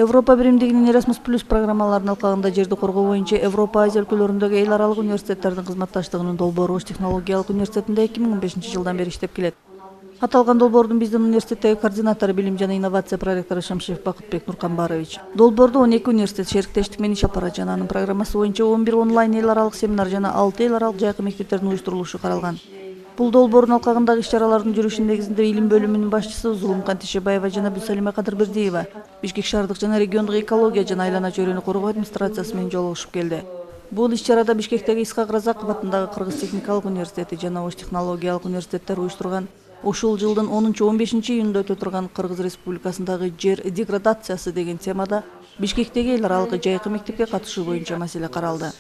Европа биримдигинин Erasmus+ программаларынын алкагында жерди коргоо боюнча Европа Азия өлкөлөрүндөгү эл аралык университеттердин кызматташтыгынын долбоору Ош технологиялык университетинде 2015 жылдан бери иштеп келет. Аталган долбоордун биздин университеттеги координатору билим жана инновация проректору Шамшиев Бакытбек Нурканбарович. Долбоордо 12 университет шериктештик менен иш алып барат жана анын программасы боюнча 11 онлайн эл аралык семинар жана 6 эл аралык жайкы мектептердин уюштурулушу каралган. Бул долбоордун алкагындагы иш-чаралардын жүрүшүнүн негизинде илим бөлүмүнүн башчысы Зулумкан Тишебаева жана Бүсалима Кадырбердиева Бишкек шаардык жана региондук экология жана айлана чөйрөнү коргоо администрациясы менен жолугушуп келди. Бул иш-чарада Бишкектеги Исхак Разаков атындагы Кыргыз техникалык университети жана Ош технологиялык университеттер уюштурган ушул жылдын 10-15 июнунда өтө турган Кыргыз Республикасындагы жер деградациясы деген темада Бишкектеги эл аралык жайкы мектепке катышуу боюнча маселе каралды.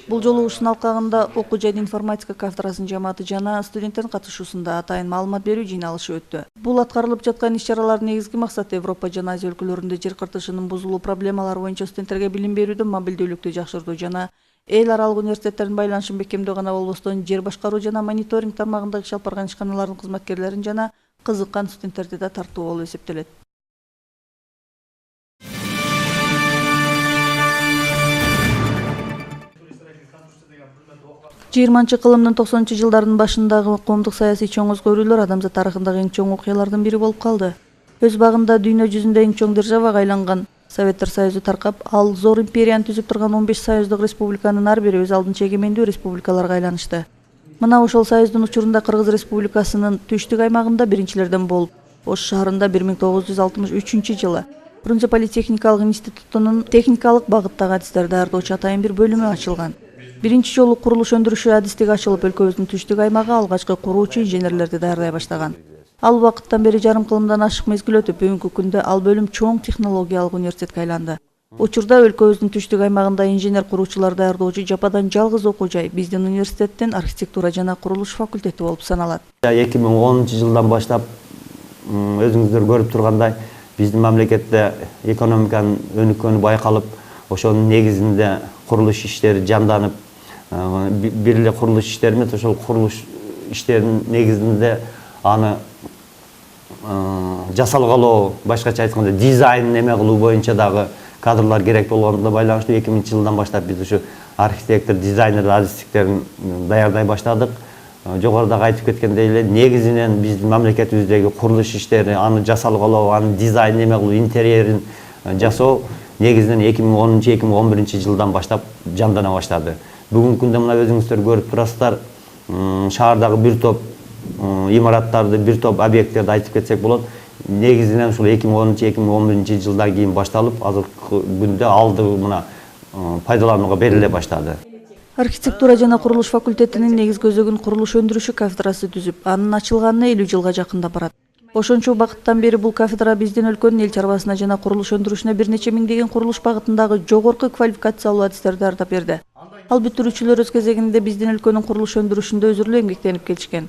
Бул жолугушуунун алкагында окуу жайдын информатика кафедрасынын жамааты жана студенттердин катышуусунда атайын маалымат берүү жыйналышы өттү. Бул аткарылып жаткан иш-чаралардын негизги максаты Европа жана Азия өлкөлөрүндө жер кыртышынын бузулуу проблемалары боюнча студенттерге билим берүүдө мобилдүүлүктү жакшыртуу жана эл аралык университеттердин байланышын бекемдөө гана болбостон жер башкаруу жана мониторинг тармагындагы иш алып барган ишканалардын кызматкерлерин жана кызыккан студенттерди да тартуу болуп эсептелет. 20-кылымдын 90-жылдардын башындагы коомдук саясий чоң өзгөрүүлөр адамзат тарыхындагы эң чоң окуялардын бири болуп калды. Өз багында дүйнө жүзүндө эң чоң державага айланган Советтер Союзу таркап, ал зор империяны түзүп турган 15 союздук республиканын ар бири өз алдынча эгемендүү республикаларга айланышты. Мына ошол союздун учурунда Кыргыз Республикасынын түштүк аймагында биринчилерден болуп, Ош шаарында 1963 жылы Фрунзе политехникалык институтунун техникалык багыттагы адистер даярдоочу атайын бир бөлүмү ачылган. Биринчи жолу курулуш өндүрүшү адистиги ачылып, өлкөбүздүн түштүк аймагы алгачкы куруучу инженерлерди даярдай баштаган. Ал убакыттан бери жарым кылымдан ашык мезгил өтүп, бүгүнкү күндө ал бөлүм чоң технологиялык университетке айланды. Учурда өлкөбүздүн түштүк аймагында инженер куруучулар даярдоочу жападан жалгыз окуу жай биздин университеттин архитектура жана курулуш факультети болуп саналат. 2010 жылдан баштап өзүңүздөр көрүп тургандай биздин мамлекетте экономиканын өнүккөнү байкалып, ошонун негизинде курулуш иштери жанданып, бир эле курулуш иштери эмес, ошол курулуш иштеринин негизинде аны жасалгалоо, башкача айтканда дизайн неме кылуу боюнча дагы кадрлар керек болгондугуна байланыштуу 2000 жылдан баштап биз ушу архитектор, дизайнер адистиктерин даярдай баштадык. Жогорудагы айтып кеткендей эле негизинен биздин мамлекетибиздеги курулуш иштери, аны жасалгалоо, аны дизайн неме кылуу, интерьерин жасоо негизинен 2010-2011 жылдан баштап жандана баштады. Бүгүнкү күндө мына өзүңүздөр көрүп турасыздар, шаардагы бир топ имараттарды, бир топ объекттерди айтып кетсек болот. Негизинен ушул 2010-2011 жылдан кийин башталып, азыркы күндө алды мына пайдаланууга бериле баштады. Архитектура жана курулуш факультетинин негизги өзөгүн курулуш өндүрүшү кафедрасы түзүп, анын ачылганына 50 жылга жакында барат. Ошончо убакыттан бери бул кафедра биздин өлкөнүн эл чарбасына жана курулуш өндүрүшүнө бир нече миңдеген курулуш багытындагы жогорку квалификациялуу адистерди даярдап берди. Ал бүтүрүүчүлөр өз кезегинде биздин өлкөнүн курулуш өндүрүшүндө өзүрлүү эмгектенип келишкен.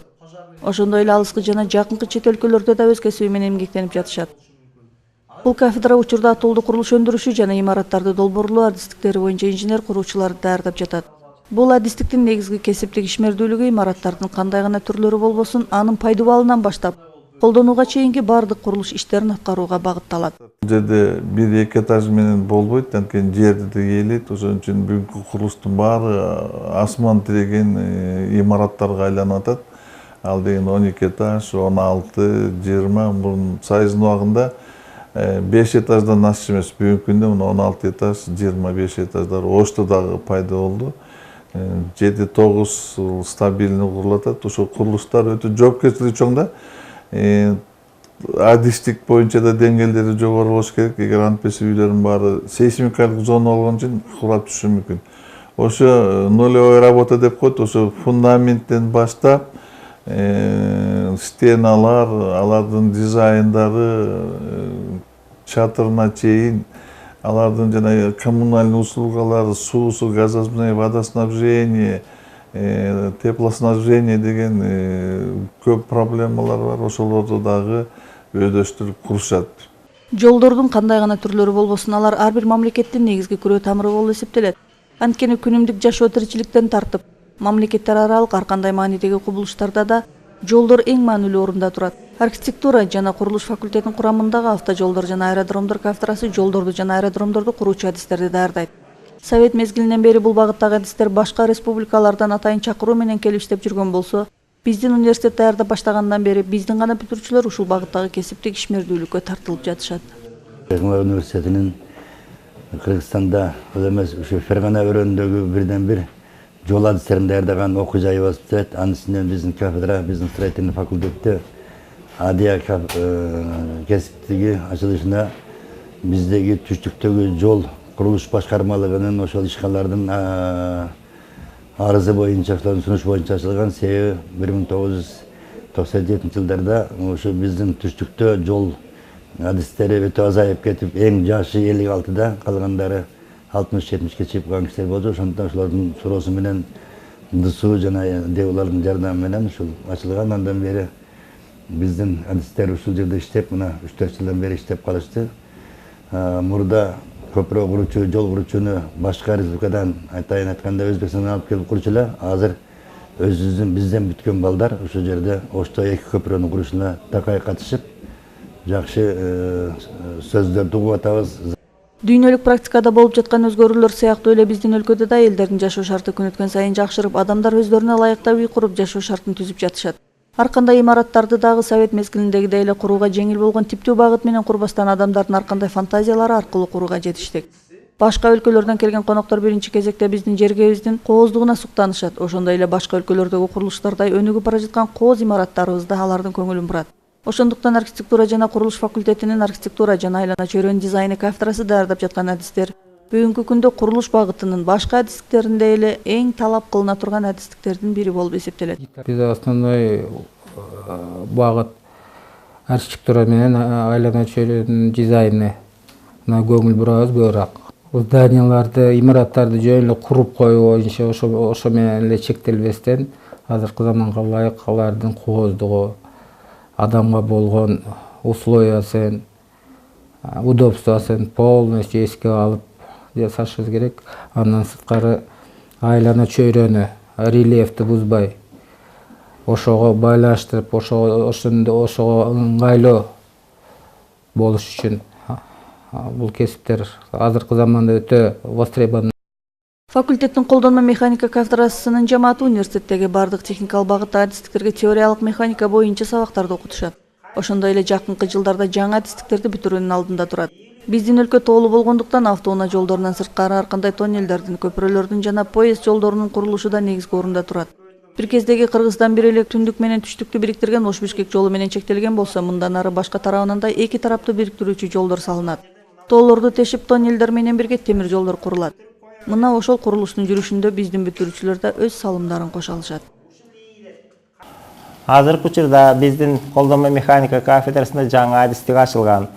Ошондой эле алыскы жана жакынкы чет өлкөлөрдө да өз кесиби менен эмгектенип жатышат. Бул кафедра учурда атолду курулуш өндүрүшү жана имараттарды долбоорлоо адистиктери боюнча инженер куруучуларды даярдап жатат. Бул адистиктин негизги кесиптик ишмердүүлүгү имараттардын кандай гана түрлөрү болбосун, анын пайдубалынан баштап колдонууга чейинки баардык курулуш иштерин аткарууга багытталат. Бул жерде 1-2 этаж менен болбойт, анткени жерди да ээлейт. Ошон үчүн бүгүнкү курулуштун баары асман тиреген имараттарга айланып атат. Ал деген 12 этаж, 16, 20, мурун Союздун убагында 5 этаждан ашык эмес. Бүгүнкү күндө 16 этаж, 25 этаждар Ошто дагы пайда болду. 7-9 стабильный курулуп атат. Ошол курулуштар өтө жоопкерчилиги чоң да. Адистик боюнча да деңгээлдери жогору болуш керек. Эгер антпесе үйлөрдүн баары сейсмикалык зона болгон үчүн курап түшүшү мүмкүн. Ошо нулевой работа деп коет. Ошо фундаменттен баштап стеналар, алардын дизайндары, чатырына чейин, алардын жана коммунальный услугалары, суусу, газоснабжение, водоснабжение, теплоснабжение деген көп проблемалар бар. Ошолорду дагы өйдөштүрүп курушат. Жолдордун кандай гана түрлөрү болбосун, алар ар бир мамлекеттин негизги күрөө тамыры болуп эсептелет. Анткени күнүмдүк жашоо тиричиликтен тартып, мамлекеттер аралык ар кандай маанидеги кубулуштарда да Жолдор эң маанилүү орунда турат. Архитектура жана курулуш факультетинин курамындагы автожолдор жана аэродромдор кафедрасы жолдорду жана аэродромдорду куруучу адистерди даярдайт. Совет мезгилинен бери бул багыттагы адистер башка республикалардан атайын чакыруу менен келип иштеп жүргөн болсо, биздин университет даярдап баштагандан бери биздин гана бүтүрүүчүлөр ушул багыттагы кесиптик ишмердүүлүккө тартылып жатышат. Чыңгыл университетинин Кыргызстанда эмес ушу Фергана өрөөнүндөгү бирден бир жол адистерин даярдаган окуу жайы университет. Анын ичинен биздин кафедра, биздин строительный факультетте адия кесиптиги ачылышына биздеги түштүктөгү жол курулуш башкармалыгынын ошол ишкалардын арызы боюнча, ошолордун сунуш боюнча ачылган. Себеби 1997 жылдарда ошо биздин түштүктө жол адистери өтө азайып кетип, эң жашы 56-да, калгандары 60-70-ке чейин калган кишилер болду. Ошондон ошолордун суроосу менен ДСУ жана улардын жардамы менен ушул ачылган. Андан бери биздин адистер ушул жерде иштеп, мына 3-4 жылдан бери иштеп калышты. Мурда көпүрө куручу, жол куручуну башка республикадан айтайын айтканда Өзбекстандан алып келип курчу эле. Азыр өзүбүздүн бизден бүткөн балдар ушул жерде Ошто 2 көпүрөнүн курушуна такай катышып, жакшы сөздөрдү угуп атабыз. Дүйнөлүк практикада болуп жаткан өзгөрүүлөр сыяктуу эле биздин өлкөдө да элдердин жашоо шарты күн өткөн сайын жакшырып, адамдар өздөрүнө ылайыктуу үй куруп жашоо шартын түзүп жатышат. Ар кандай имараттарды дагы совет мезгилиндегидей эле курууга жеңил болгон типтүү багыт менен курбастан адамдардын ар кандай фантазиялары аркылуу курууга жетиштик. Башка өлкөлөрдөн келген коноктор биринчи кезекте биздин жергебиздин кооздугуна суктанышат. Ошондой эле башка өлкөлөрдөгү курулуштардай өнүгүп бара жаткан кооз имараттарыбыз да алардын көңүлүн бурат. Ошондуктан архитектура жана курулуш факультетинин архитектура жана айлана чөйрөнүн дизайны кафедрасы даярдап жаткан адистер бүгүнкү күндө курулуш багытынын башка адистиктериндей эле эң талап кылына турган адистиктердин бири болуп эсептелет. Биз основной багыт архитектура менен айлана чөйрөнүн дизайнына көңүл бурабыз көбүрөөк. Зданияларды, имараттарды жөн эле куруп коюу боюнча ошо менен эле чектелбестен азыркы заманга ылайык алардын кооздугу, адамга болгон условиясын, удобствосын полностью эске алып жасашыбыз керек. Андан сырткары айлана чөйрөнү рельефти бузбай, ошого байланыштырып, ошого ыңгайлуу болуш үчүн бул кесиптер азыркы заманда өтө востребован. Факультеттин колдонмо механика кафедрасынын жамааты университеттеги бардык техникалык багыттагы адистиктерге теориялык механика боюнча сабактарды окутушат. Ошондой эле жакынкы жылдарда жаңы адистиктерди бүтүрүүнүн алдында турат. Биздин өлкө тоолуу болгондуктан автоунаа жолдорунан сырткары ар кандай тоннелдердин, көпүрөлөрдүн жана поезд жолдорунун курулушу да негизги орунда турат. Бир кездеги Кыргызстан бир эле түндүк менен түштүктү бириктирген Ош-Бишкек жолу менен чектелген болсо, мындан ары башка тарабынан да эки тараптуу бириктирүүчү жолдор салынат. Тоолорду тешип тоннелдер менен бирге темир жолдор курулат. Мына ошол курулуштун жүрүшүндө биздин бүтүрүүчүлөр да өз салымдарын кошо алышат. Азыркы учурда биздин колдонмо механика кафедрасында жаңы адистик ачылган.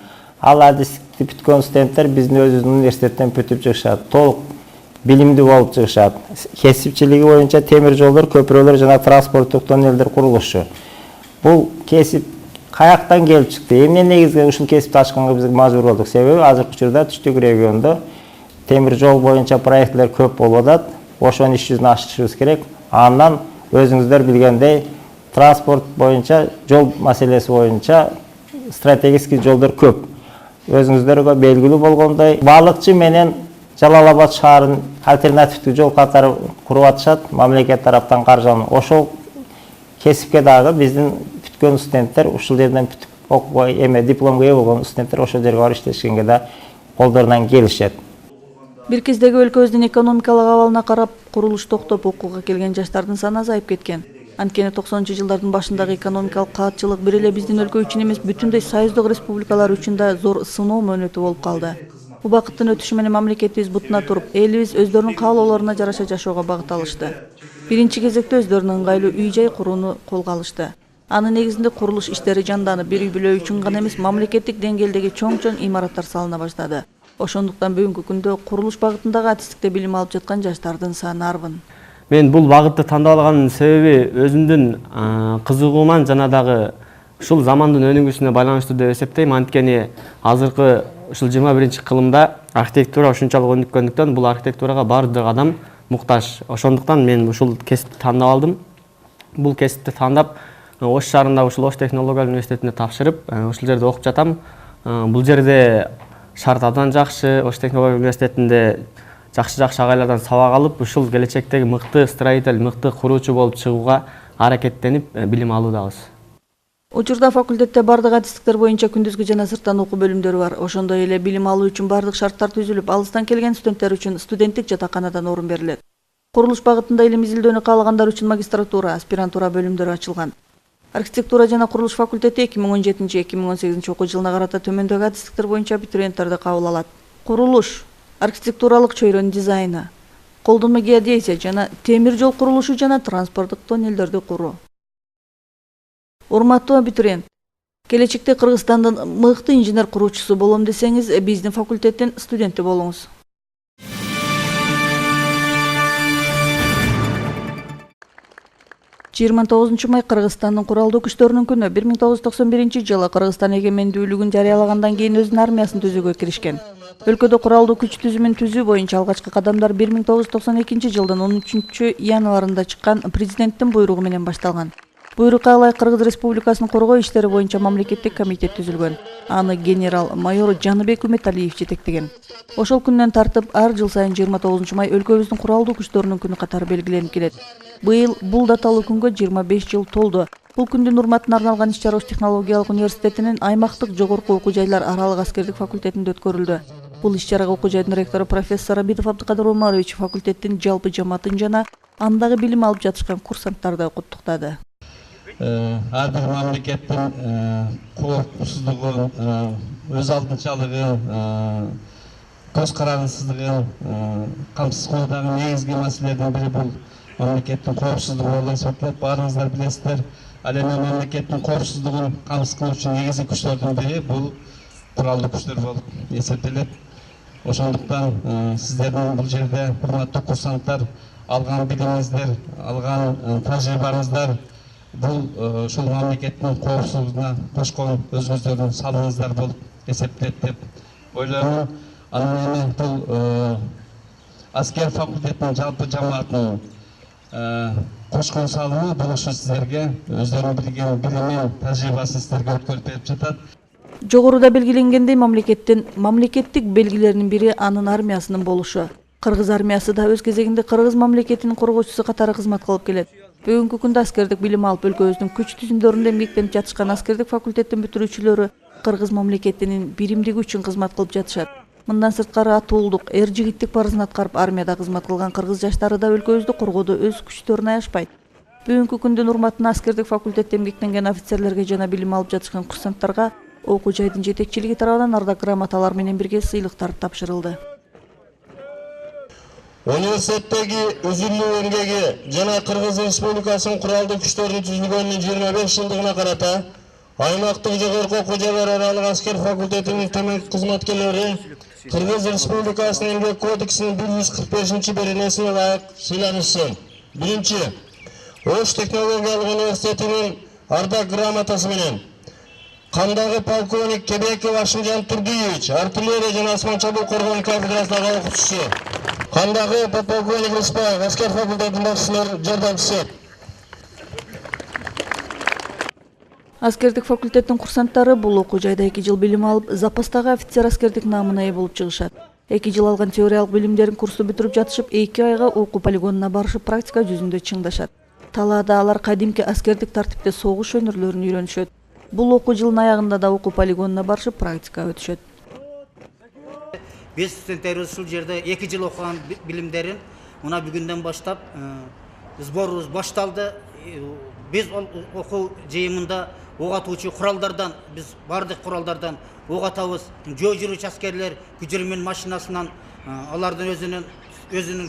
Ал адистикти бүткөн студенттер биздин өзүбүздүн университеттен бүтүп чыгышат. Толук билимдүү болуп чыгышат. Кесипчилиги боюнча темир жолдор, көпүрөлөр жана транспорттук тоннелдер курулушу. Бул кесип каяктан келип чыкты? Эмне негизинен ушул кесипти ачканга биз мажбур болдук? Себеби азыркы учурда түштүк региондо темир жол боюнча проекттер көп болуп атат. Ошонун иш жүзүн ачышыбыз керек. Андан өзүңүздөр билгендей, транспорт боюнча, жол маселеси боюнча стратегический жолдор көп. Өзүңүздөргө белгилүү болгондой, Балыкчы менен Жалал-Абад шаарын альтернативдүү жол катары куруп атышат, мамлекет тараптан каржыланып. Ошол кесипке дагы биздин бүткөн студенттер ушул жерден бүтүп окууга дипломго ээ болгон студенттер ошол жерге барып иштешкенге да колдорунан келишет. Бир кездеги өлкөбүздүн экономикалык абалына карап, курулуш токтоп окууга келген жаштардын саны азайып кеткен. Анткени 90-жылдардын башындагы экономикалык каатчылык бир эле биздин өлкө үчүн эмес, бүтүндөй союздук республикалар үчүн да зор сыноо мөөнөтү болуп калды. Убакыттын өтүшү менен мамлекетибиз бутуна туруп, элибиз өздөрүнүн каалоолоруна жараша жашоого багыт алышты. Биринчи кезекте өздөрүнүн ыңгайлуу үй-жай курууну колго алышты. Анын негизинде курулуш иштери жанданып, бир үй бүлө үчүн гана эмес, мамлекеттик деңгээлдеги чоң-чоң имараттар салына баштады. Ошондуктан бүгүнкү күндө курулуш багытындагы адистикте билим алып жаткан жаштардын саны арбын. Мен бул багытты тандап алганын себеби өзүмдүн кызыгууман жана дагы ушул замандын өнүгүүсүнө байланыштуу деп эсептейм. Анткени азыркы ушул 21-кылымда архитектура ушунчалык өнүккөндүктөн бул архитектурага баардык адам муктаж. Ошондуктан мен ушул кесипти тандап алдым. Бул кесипти тандап Ош шаарындагы ушул Ош технологиялык университетине тапшырып, ушул жерде окуп жатам. Бул жерде шарт абдан жакшы, Ош технологиялык университетинде жакшы агайлардан сабак алып, ушул келечектеги мыкты строитель, мыкты куруучу болуп чыгууга аракеттенип билим алуудабыз. Учурда факультетте бардык адистиктер боюнча күндүзгү жана сырттан окуу бөлүмдөрү бар. Ошондой эле билим алуу үчүн бардык шарттар түзүлүп, алыстан келген студенттер үчүн студенттик жатаканадан орун берилет. Курулуш багытында илим изилдөөнү каалагандар үчүн магистратура, аспирантура бөлүмдөрү ачылган. Архитектура жана курулуш факультети 2017-2018 окуу жылына карата төмөндөгү адистиктер боюнча абитуриенттерди кабыл алат. Курулуш, архитектуралык чөйрөнүн дизайны, колдонмо геодезия жана темир жол курулушу жана транспорттук тоннелдерди куруу. Урматтуу абитуриент, келечекте Кыргызстандын мыкты инженер куруучусу болом десеңиз, биздин факультеттин студенти болуңуз. Жыйырма 9 май Кыргызстандын куралдуу күчтөрүнүн күнү. 1991 жылы Кыргызстан эгемендүүлүгүн жарыялагандан кийин өзүнүн армиясын түзүүгө киришкен. Өлкөдө куралдуу күч түзүмүн түзүү боюнча алгачкы кадамдар 1992 жылдын 13 январында чыккан президенттин буйругу менен башталган. Буйрукка ылайык Кыргыз Республикасынын коргоо иштери боюнча мамлекеттик комитет түзүлгөн. Аны генерал-майор Жаныбек Үмөталиев жетектеген. Ошол күндөн тартып ар жыл сайын 29 май өлкөбүздүн куралдуу күчтөрүнүн күнү катары белгиленип келет. Быйыл бул даталуу күнгө 25 жыл толду. Бул күндүн урматына арналган иш-чара Ош технологиялык университетинин аймактык жогорку окуу жайлар аралык аскердик факультетинде өткөрүлдү. Бул иш-чарага окуу жайдын ректору профессор Абидов Абдыкадыр Омарович факультеттин жалпы жамаатын жана андагы билим алып жатышкан курсанттарды куттуктады. Ар бир мамлекеттин коопсуздугун, өз алдынчалыгын, көз карандысыздыгын камсыз кылуудагы негизги маселелердин бири бул мамлекеттин коопсуздугу болуп эсептелет. Баарыңыздар билесиздер. Ал эми мамлекеттин коопсуздугун камсыз кылуучу негизги күчтөрдүн бири бул куралдуу күчтөр болуп эсептелет. Ошондуктан сиздердин бул жерде урматтуу курсанттар алган билимиңиздер, алган тажрыйбаңыздар бул ушул мамлекеттин коопсуздугуна кошкон өзүңүздөрдүн салымыңыздар болуп эсептелет деп ойлоймун. Анан эми бул аскер факультетинин жалпы жамаатынын кошкон салымы бул ушу сиздерге өздөрүнүн билген билимин, тажрыйбасын сиздерге өткөрүп берип жатат. Жогоруда белгиленгендей мамлекеттик белгилеринин бири анын армиясынын болушу. Кыргыз армиясы да өз кезегинде Кыргыз мамлекетинин коргоочусу катары кызмат кылып келет. Бүгүнкү күндө аскердик билим алып өлкөбүздүн күч түзүмдөрүндө эмгектенип жатышкан аскердик факультеттин бүтүрүүчүлөрү Кыргыз мамлекетинин биримдиги үчүн кызмат кылып жатышат. Мындан сырткары атуулдук, жигиттик парызын аткарып армияда кызмат кылган кыргыз жаштары да өлкөбүздү коргоодо өз күчтөрүн аябайт. Бүгүнкү күндүн урматына аскердик факультетте эмгектенген офицерлерге жана билим алып жатышкан курсанттарга окуу жайдын жетекчилиги тарабынан ардак грамоталар менен бирге сыйлыктар тапшырылды. Университеттеги үзүлүү эмгеги жана Кыргыз Республикасынын куралдуу күчтөрүнүн түзүлгөнүнүн 25 жылдыгына карата аймактык жогорку окуу жайлар аралык аскер факультетинин төмөнкү кызматкерлери Кыргыз Республикасынын эмгек кодексинин 145-беренесине ылайык сыйланышсын. Биринчи, Ош технологиялык университетинин ардак грамотасы менен кандагы полковник Кебеков Ашимжан Турдиевич, артиллерия жана асман чабуул коргоонун кафедрасындагы окутуучусу, кандагы полковник Рыспаев, аскер факультетинин башчылык жардамчысы. Аскердик факультеттин курсанттары бул окуу жайда 2 жыл билим алып, запастагы офицер аскердик наамына ээ болуп чыгышат. 2 жыл алган теориялык билимдерин курсту бүтүрүп жатышып, 2 айга окуу полигонуна барышып, практика жүзүндө чыңдашат. Талаада алар кадимки аскердик тартипте согуш өнөрлөрүн үйрөнүшөт. Бул окуу жылынын аягында да окуу полигонуна барышып, практика өтүшөт. Биз студенттерибиз ушул жерде 2 жыл окуган билимдерин мына бүгүндөн баштап сборубуз башталды. Биз окуу жыйымында ок атуучу куралдардан, биз бардык куралдардан ок атабыз. Жөө жүрүүчү аскерлер күжөрмөн машинасынан алардын өзүнүн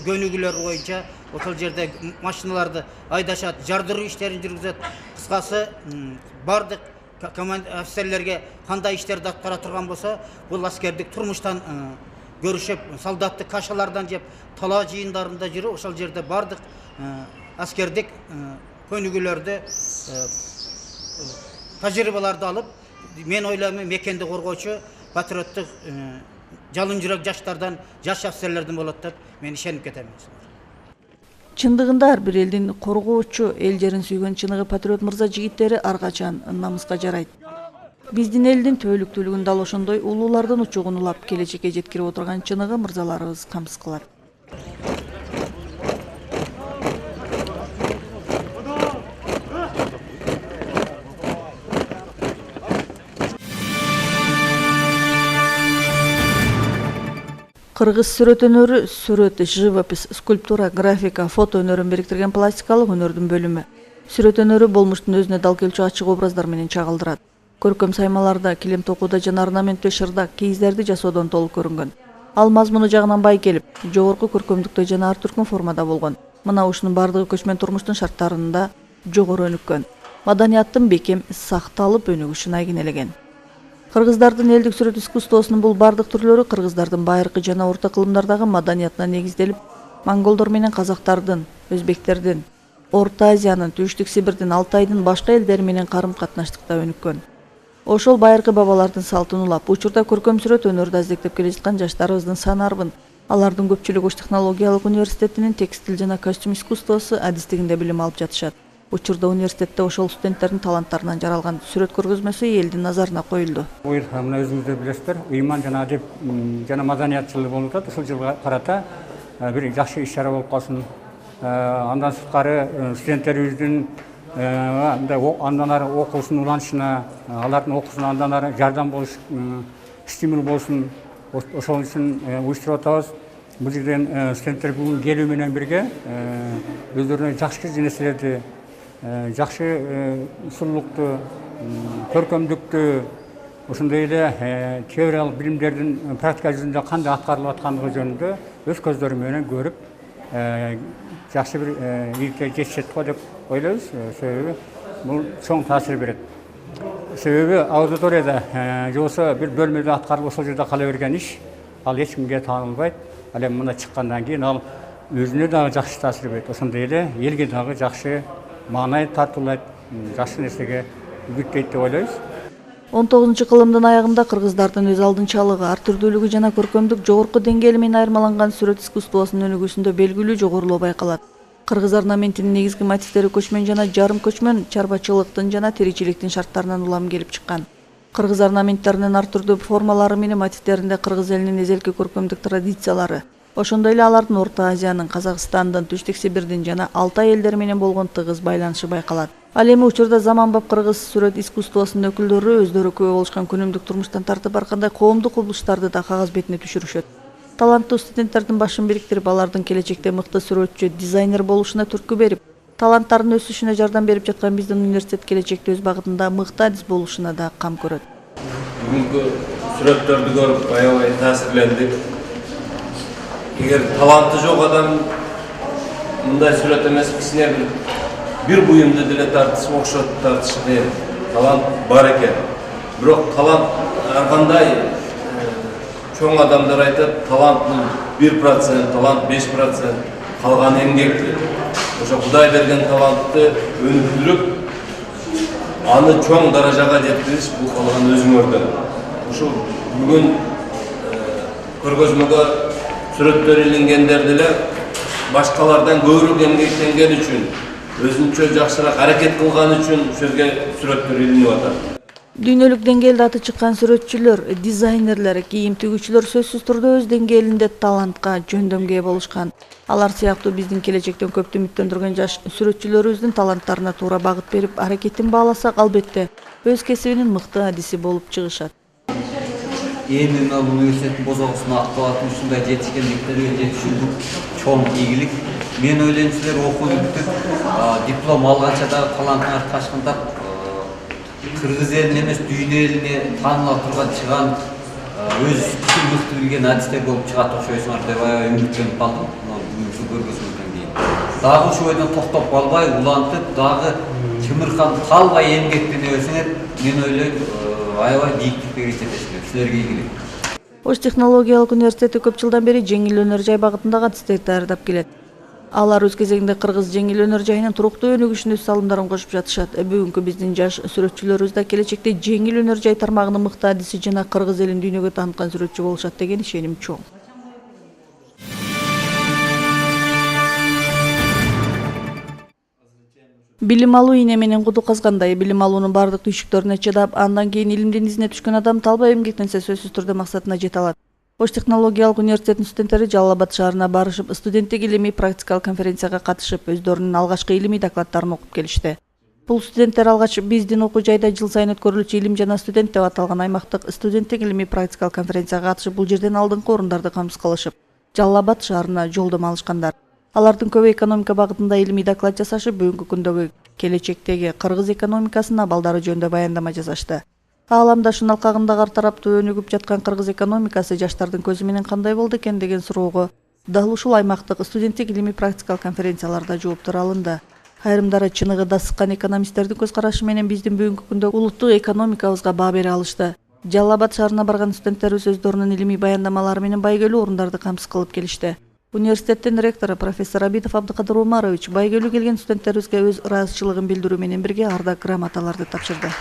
көнүгүүлөрү боюнча ошол жерде машиналарды айдашат, жардыруу иштерин жүргүзөт. Кыскасы бардык офицерлерге кандай иштерди аткара турган болсо, бул аскердик турмуштан көрүшүп, солдаттык кашалардан жеп, талаа жыйындарында жүрүп, ошол жерде бардык аскердик көнүгүүлөрдү, тажрыйбаларды алып, мен ойлойм, мекенди коргоочу, патриоттук, жалын жүрөк жаштардан, жаш офицерлерден болот деп мен ишенип кетем. Чындыгында ар бир элдин коргоочу, эл жерин сүйгөн чыныгы патриот мырза жигиттери ар качан намыска жарайт. Биздин элдин түбөлүктүүлүгүн дал ошондой улуулардын учугун улап келечекке жеткирип отурган чыныгы мырзаларыбыз камсыз кылат. Кыргыз сүрөт өнөрү сүрөт, живопись, скульптура, графика, фото өнөрүн бириктирген пластикалык өнөрдүн бөлүмү. Сүрөт өнөрү болмуштун өзүнө дал келчү ачык образдар менен чагылдырат. Көркөм саймаларда, килем токууда жана орнаменттөө шырдак, кийиздерди жасоодон толук көрүнгөн. Ал мазмуну жагынан бай келип, жогорку көркөмдүктө жана ар түркүн формада болгон. Мына ушунун бардыгы көчмөн турмуштун шарттарында жогору өнүккөн. Маданияттын бекем сакталып өнүгүшүн айгинелеген. Кыргыздардын элдик сүрөт искусствосунун бул бардык түрлөрү кыргыздардын байыркы жана орто кылымдардагы маданиятына негизделип, монголдор менен казактардын, өзбектердин, Орто Азиянын, Түштүк Сибирдин, Алтайдын башка элдери менен карым-катнаштыкта өнүккөн. Ошол байыркы бабалардын салтын улап, учурда көркөм сүрөт өнөрдү аздектеп келе жаткан жаштарыбыздын саны арбын. Алардын көпчүлүгү Ош технологиялык университетинин текстиль жана костюм искусствосу адистигинде билим алып жатышат. Учурда университетте ошол студенттердин таланттарынан жаралган сүрөт көргөзмөсү элдин назарына коюлду. Быйыл мына өзүңүздөр билесиздер, ыйман жана адеп жана маданият жылы болуп атат. Ушул жылга карата бир жакшы иш-чара болуп калсын. Андан сырткары студенттерибиздин андан ары окуусунун уланышына, алардын окуусуна андан ары жардам болуш, стимул болсун. Ошол үчүн уюштуруп атабыз. Бул жерден студенттер бүгүн келүү менен бирге өздөрүнө жакшы нерселерди, жакшы сулуулукту, көркөмдүктү, ошондой эле теориялык билимдердин практика жүзүндө кандай аткарылып аткандыгы жөнүндө өз көздөрү менен көрүп, жакшы бир ийгиликке жетишет го деп ойлойбуз. Себеби бул чоң таасир берет. Себеби аудиторияда же болбосо бир бөлмөдө аткарылып ошол жерде кала берген иш ал эч кимге таанылбайт. Ал эми мына чыккандан кийин ал өзүнө дагы жакшы таасир берет. Ошондой эле элге дагы жакшы маанай тартуулайт, жакшы нерсеге үгүттейт деп ойлойбуз. 19-кылымдын аягында кыргыздардын өз алдынчалыгы, ар түрдүүлүгү жана көркөмдүк жогорку деңгээли менен айырмаланган сүрөт искусствосунун өнүгүүсүндө белгилүү жогорулоо байкалат. Кыргыз орнаментинин негизги мотивтери көчмөн жана жарым көчмөн чарбачылыктын жана тиричиликтин шарттарынан улам келип чыккан. Кыргыз орнаменттеринин ар түрдүү формалары менен мотивтеринде кыргыз элинин эзелки көркөмдүк традициялары, ошондой эле алардын Орто Азиянын, Казакстандын, Түштүк Сибирдин жана Алтай элдери менен болгон тыгыз байланышы байкалат. Ал эми учурда заманбап кыргыз сүрөт искусствосунун өкүлдөрү өздөрү күбө болушкан күнүмдүк турмуштан тартып ар кандай коомдук кубулуштарды да кагаз бетине түшүрүшөт. Таланттуу студенттердин башын бириктирип, алардын келечекте мыкты сүрөтчү, дизайнер болушуна түрткү берип, таланттарынын өсүшүнө жардам берип жаткан биздин университет келечекте өз багытында мыкты адис болушуна да кам көрөт. Бүгүнкү сүрөттөрдү көрүп аябай таасирлендик. Эгер таланты жок адам мындай сүрөт эмес, кичине бир буюмду деле тартышып окшот тартышы кыйын. Талант бар экен. Бирок талант ар кандай чоң адамдар айтат, талант бул 1%, талант 5%, калган эмгек. Ошо Кудай берген талантты өнүктүрүп, аны чоң даражага жеткириш бул калган өзүңөрдөн. Ушу бүгүн көргөзмөгө сүрөттөр илингендер деле башкалардан көбүрөөк эмгектенген үчүн, өзүнчө жакшыраак аракет кылган үчүн сөзгө сүрөттөр илинип атат. Дүйнөлүк деңгээлде аты чыккан сүрөтчүлөр, дизайнерлер, кийим тигүүчүлөр сөзсүз түрдө өз деңгээлинде талантка, жөндөмгө ээ болушкан. Алар сыяктуу биздин келечектен көптү үмүттөндүргөн жаш сүрөтчүлөрүбүздүн таланттарына туура багыт берип, аракетин бааласак, албетте өз кесибинин мыкты адиси болуп чыгышат. Эми мына университеттин бозогусуна атталатын ушундай жетишкендиктерге жетишүү чоң ийгилик. Мен ойлойм, силер окуу бүтүп, диплом алганча дагы талантыңар ташкындап, кыргыз элине эмес дүйнө элине тааныла турган чыган, өз ишин мыкты билген адистер болуп чыгат окшойсуңар деп аябай үмүттөнүп калдым. Бүгүнкү көргөзмөдөн кийин. Дагы ушу ойдон токтоп калбай, улантып, дагы чымыркан калбай эмгектене берсеңер, мен ойлойм, аябай бийиктикке жетесиңер. Силерге ийгилик. Ош технологиялык университети көп жылдан бери жеңил өнөр жай багытындагы адистерди даярдап келет. Алар өз кезегинде кыргыз жеңил өнөр жайынын туруктуу өнүгүшүнө өз салымдарын кошуп жатышат. Бүгүнкү биздин жаш сүрөтчүлөрүбүз да келечекте жеңил өнөр жай тармагынын мыкты адиси жана кыргыз элин дүйнөгө тааныткан сүрөтчү болушат деген ишеним чоң. Билим алуу ийне менен куду казгандай, билим алуунун бардык түйшүктөрүнө чыдап, андан кийин илимдин изине түшкөн адам талбай эмгектенсе сөзсүз түрдө максатына жете алат. Ош технологиялык университетинин студенттери Жалал Абад шаарына барышып, студенттик илимий практикалык конференцияга катышып, өздөрүнүн алгачкы илимий докладдарын окуп келишти. Бул студенттер алгач биздин окуу жайда жыл сайын өткөрүлүүчү илим жана студент деп аталган аймактык студенттик илимий практикалык конференцияга катышып, бул жерден алдыңкы орундарды камсыз кылышып, Жалал Абад шаарына жолдомо алышкандар. Алардын көбү экономика багытында илимий доклад жасашып, бүгүнкү күндөгү келечектеги кыргыз экономикасынын абалдары жөнүндө баяндама жасашты. Ааламда шын алкагында ар тараптуу өнүгүп жаткан кыргыз экономикасы жаштардын көзү менен кандай болду экен деген суроого дал ушул аймактык студенттик илимий практикалык конференцияларда жооптор алынды. Айрымдары чыныгы сыккан экономисттердин көз карашы менен биздин бүгүнкү күндө улуттук экономикабызга баа бере алышты. Жалал Абад шаарына барган студенттерибиз өздөрүнүн илимий баяндамалары менен байгөлүү орундарды камсыз кылып келишти. Университеттин ректору профессор Абидов Абдыкадыр Умарович байгөлүү келген студенттерибизге өз ыраазычылыгын билдирүү менен бирге ардак грамоталарды тапшырды.